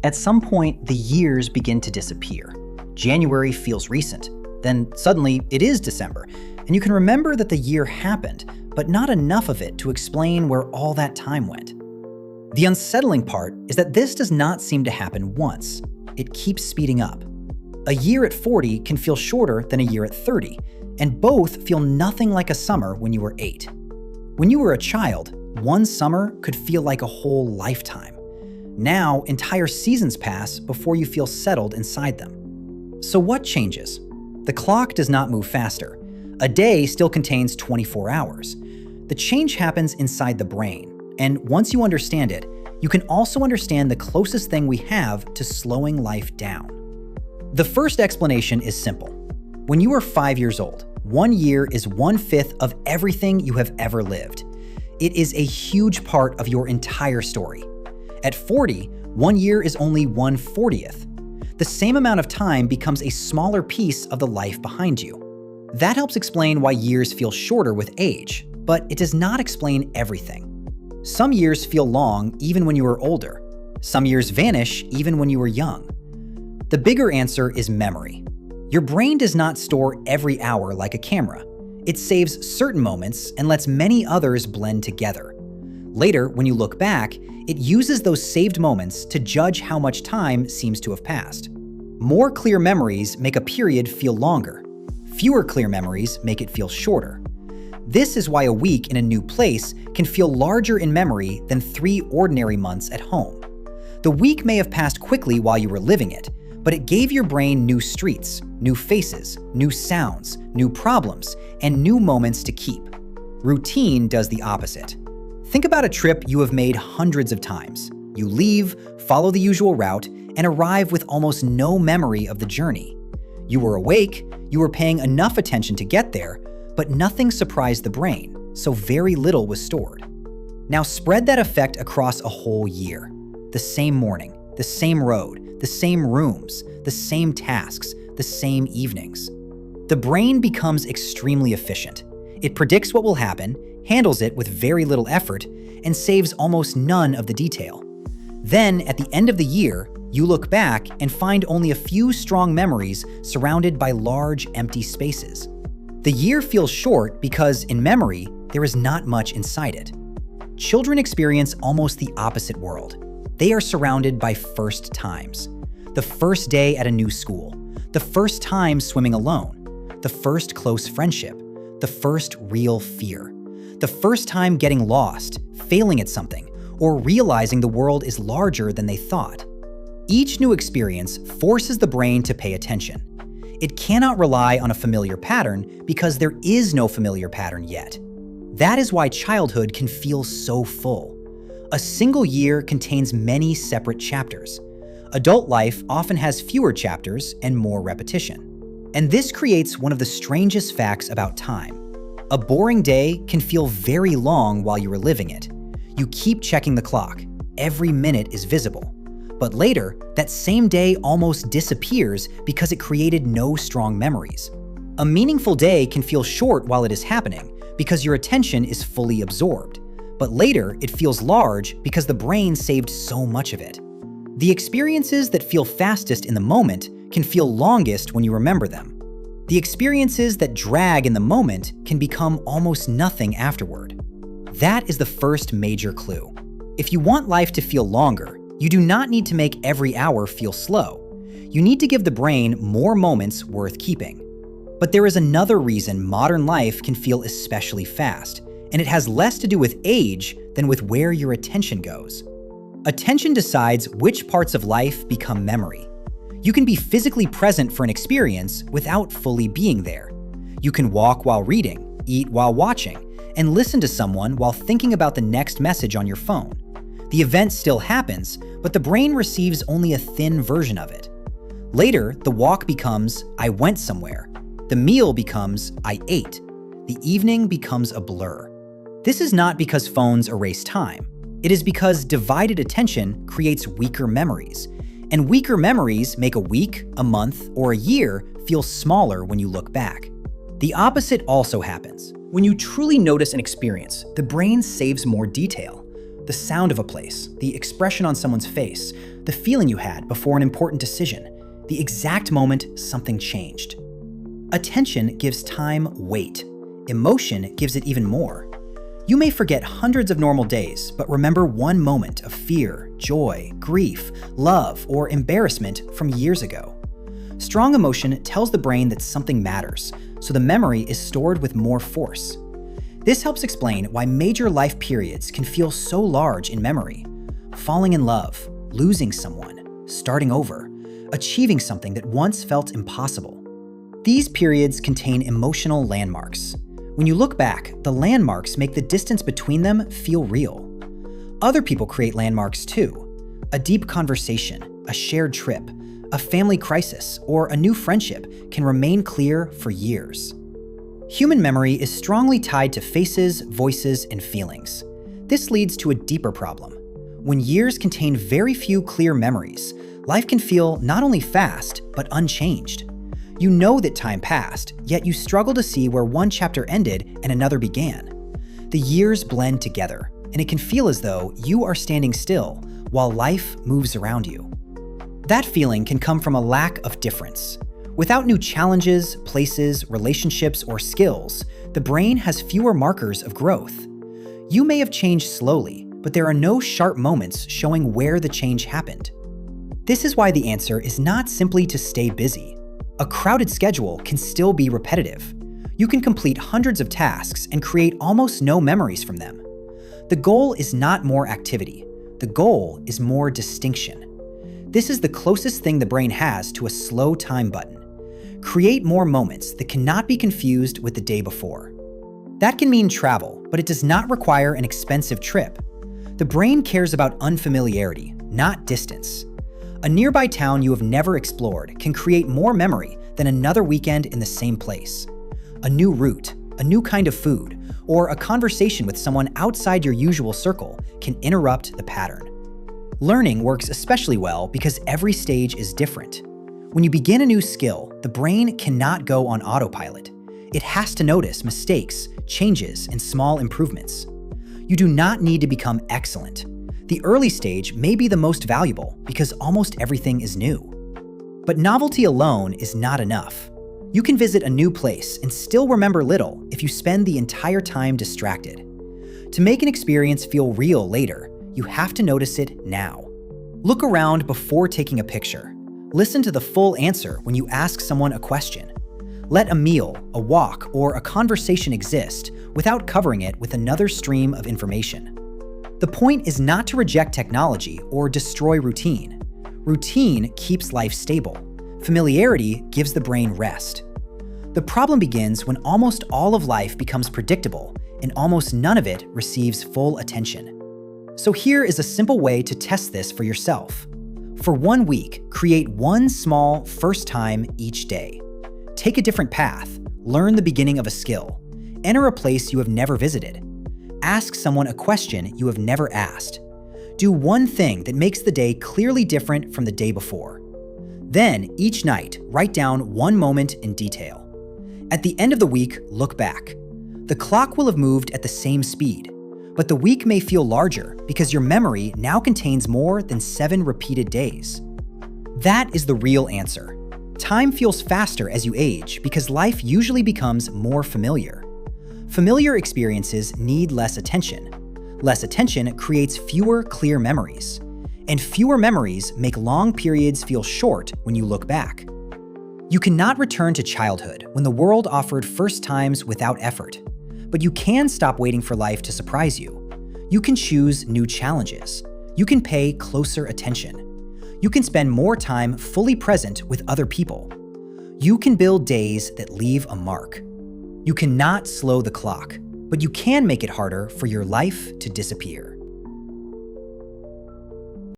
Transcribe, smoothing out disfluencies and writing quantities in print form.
At some point, the years begin to disappear. January feels recent. Then suddenly it is December, and you can remember that the year happened, but not enough of it to explain where all that time went. The unsettling part is that this does not seem to happen once. It keeps speeding up. A year at 40 can feel shorter than a year at 30, and both feel nothing like a summer when you were 8. When you were a child, one summer could feel like a whole lifetime. Now, entire seasons pass before you feel settled inside them. So what changes? The clock does not move faster. A day still contains 24 hours. The change happens inside the brain, and once you understand it, you can also understand the closest thing we have to slowing life down. The first explanation is simple. When you are 5 years old, 1 year is 1/5 of everything you have ever lived. It is a huge part of your entire story. At 40, 1 year is only 1/40th. The same amount of time becomes a smaller piece of the life behind you. That helps explain why years feel shorter with age, but it does not explain everything. Some years feel long even when you are older. Some years vanish even when you were young. The bigger answer is memory. Your brain does not store every hour like a camera. It saves certain moments and lets many others blend together. Later, when you look back, it uses those saved moments to judge how much time seems to have passed. More clear memories make a period feel longer. Fewer clear memories make it feel shorter. This is why a week in a new place can feel larger in memory than 3 ordinary months at home. The week may have passed quickly while you were living it, but it gave your brain new streets, new faces, new sounds, new problems, and new moments to keep. Routine does the opposite. Think about a trip you have made hundreds of times. You leave, follow the usual route, and arrive with almost no memory of the journey. You were awake, you were paying enough attention to get there, but nothing surprised the brain, so very little was stored. Now spread that effect across a whole year. The same morning, the same road, the same rooms, the same tasks, the same evenings. The brain becomes extremely efficient. It predicts what will happen, handles it with very little effort, and saves almost none of the detail. Then, at the end of the year, you look back and find only a few strong memories surrounded by large, empty spaces. The year feels short because, in memory, there is not much inside it. Children experience almost the opposite world. They are surrounded by first times. The first day at a new school, the first time swimming alone, the first close friendship, the first real fear, the first time getting lost, failing at something, or realizing the world is larger than they thought. Each new experience forces the brain to pay attention. It cannot rely on a familiar pattern because there is no familiar pattern yet. That is why childhood can feel so full. A single year contains many separate chapters. Adult life often has fewer chapters and more repetition. And this creates one of the strangest facts about time. A boring day can feel very long while you are living it. You keep checking the clock. Every minute is visible. But later, that same day almost disappears because it created no strong memories. A meaningful day can feel short while it is happening because your attention is fully absorbed. But later, it feels large because the brain saved so much of it. The experiences that feel fastest in the moment can feel longest when you remember them. The experiences that drag in the moment can become almost nothing afterward. That is the first major clue. If you want life to feel longer, you do not need to make every hour feel slow. You need to give the brain more moments worth keeping. But there is another reason modern life can feel especially fast, and it has less to do with age than with where your attention goes. Attention decides which parts of life become memory. You can be physically present for an experience without fully being there. You can walk while reading, eat while watching, and listen to someone while thinking about the next message on your phone. The event still happens, but the brain receives only a thin version of it. Later, the walk becomes, I went somewhere. The meal becomes, I ate. The evening becomes a blur. This is not because phones erase time. It is because divided attention creates weaker memories. And weaker memories make a week, a month, or a year feel smaller when you look back. The opposite also happens. When you truly notice an experience, the brain saves more detail. The sound of a place, the expression on someone's face, the feeling you had before an important decision, the exact moment something changed. Attention gives time weight. Emotion gives it even more. You may forget hundreds of normal days, but remember one moment of fear, joy, grief, love, or embarrassment from years ago. Strong emotion tells the brain that something matters, so the memory is stored with more force. This helps explain why major life periods can feel so large in memory. Falling in love, losing someone, starting over, achieving something that once felt impossible. These periods contain emotional landmarks. When you look back, the landmarks make the distance between them feel real. Other people create landmarks too. A deep conversation, a shared trip, a family crisis, or a new friendship can remain clear for years. Human memory is strongly tied to faces, voices, and feelings. This leads to a deeper problem. When years contain very few clear memories, life can feel not only fast, but unchanged. You know that time passed, yet you struggle to see where one chapter ended and another began. The years blend together, and it can feel as though you are standing still while life moves around you. That feeling can come from a lack of difference. Without new challenges, places, relationships, or skills, the brain has fewer markers of growth. You may have changed slowly, but there are no sharp moments showing where the change happened. This is why the answer is not simply to stay busy. A crowded schedule can still be repetitive. You can complete hundreds of tasks and create almost no memories from them. The goal is not more activity. The goal is more distinction. This is the closest thing the brain has to a slow time button. Create more moments that cannot be confused with the day before. That can mean travel, but it does not require an expensive trip. The brain cares about unfamiliarity, not distance. A nearby town you have never explored can create more memory than another weekend in the same place. A new route, a new kind of food, or a conversation with someone outside your usual circle can interrupt the pattern. Learning works especially well because every stage is different. When you begin a new skill, the brain cannot go on autopilot. It has to notice mistakes, changes, and small improvements. You do not need to become excellent. The early stage may be the most valuable because almost everything is new. But novelty alone is not enough. You can visit a new place and still remember little if you spend the entire time distracted. To make an experience feel real later, you have to notice it now. Look around before taking a picture. Listen to the full answer when you ask someone a question. Let a meal, a walk, or a conversation exist without covering it with another stream of information. The point is not to reject technology or destroy routine. Routine keeps life stable. Familiarity gives the brain rest. The problem begins when almost all of life becomes predictable and almost none of it receives full attention. So here is a simple way to test this for yourself. For 1 week, create one small first time each day. Take a different path, learn the beginning of a skill, enter a place you have never visited. Ask someone a question you have never asked. Do one thing that makes the day clearly different from the day before. Then, each night, write down one moment in detail. At the end of the week, look back. The clock will have moved at the same speed, but the week may feel larger because your memory now contains more than 7 repeated days. That is the real answer. Time feels faster as you age because life usually becomes more familiar. Familiar experiences need less attention. Less attention creates fewer clear memories. And fewer memories make long periods feel short when you look back. You cannot return to childhood when the world offered first times without effort. But you can stop waiting for life to surprise you. You can choose new challenges. You can pay closer attention. You can spend more time fully present with other people. You can build days that leave a mark. You cannot slow the clock, but you can make it harder for your life to disappear.